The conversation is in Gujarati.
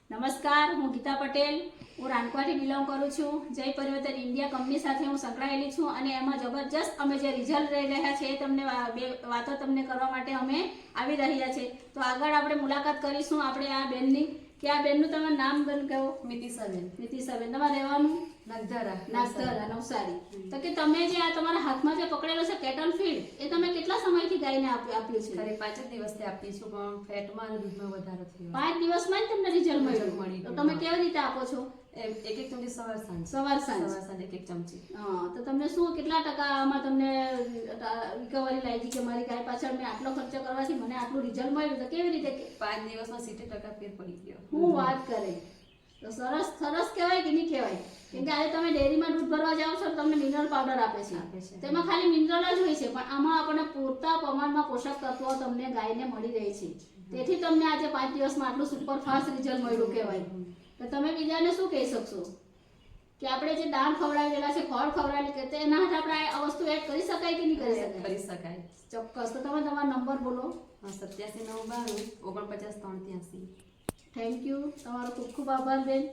નમસ્કાર, હું ગીતા પટેલ. હું રાનકવાથી બિલોંગ કરું છું. જય પરિવર્તન ઇન્ડિયા કંપની સાથે હું સંકળાયેલી છું અને એમાં જબરજસ્ત અમે જે રિઝલ્ટ લઈ રહ્યા છે એ તમને બે વાતો તમને કરવા માટે અમે આવી રહ્યા છે. તો આગળ આપણે મુલાકાત કરીશું આપણે આ બેનની કે આ બેનનું તમારું નામ બેન કહો. મિતિસાબેન. મિતિસાબેન, તમારે રહેવાનું નાગધરા નવસારી. તો કે તમે જે આ તમારા હાથમાં જે પકડેલો છે કેટલ ફીડ એ તમે કેટલા સમયથી ગાયને આપ્યું છે? ખરે 5 જ દિવસથી આપી છું પણ ફેટમાં અને દૂધમાં વધારો થયો. 5 દિવસમાં જ તમને રિઝલ્ટ મળ્યું. તો તમે કેવી રીતે આપો છો? એક ચમચી સવાર સાંજ એક ચમચી. હા, તો તમને શું કેટલા ટકામાં તમને રિકવરી લાગી કે મારી ગાય પાછળ મેં આટલો ખર્ચો કરવાથી મને આટલું રિઝલ્ટ મળ્યું? તો કેવી રીતે? 5 દિવસમાં 70% ફેર પડી ગયો. હું વાત કરે તો સરસ સરસ કહેવાય કે નહીં કહેવાય? કેમ કે આજે તમે ડેરીમાં દૂધ ભરવા જાઓ છો તમને મિનરલ પાવડર આપે છે. તેમાં ખાલી મિનરલ જ હોય છે પણ આમાં આપણને પૂરતા પ્રમાણમાં પોષક તત્વો તમને ગાયને મળી રહે છે. તેથી તમને આજે 5 દિવસમાં આટલું સુપરફાસ્ટ રિઝલ્ટ મળ્યું કહેવાય. તો તમે બીજાને શું કહી શકશો કે આપણે જે દાણ ખવડાવેલા છે, ખોળ ખવડાવેલી કે તેના હાથે આપણે આ વસ્તુ એડ કરી શકાય કે નહીં કરી શકાય? કરી શકાય. ચોક્કસ. તો તમે તમારો નંબર બોલો. 8792 49 383. Thank you. તમારો ખૂબ ખૂબ આભાર બેન.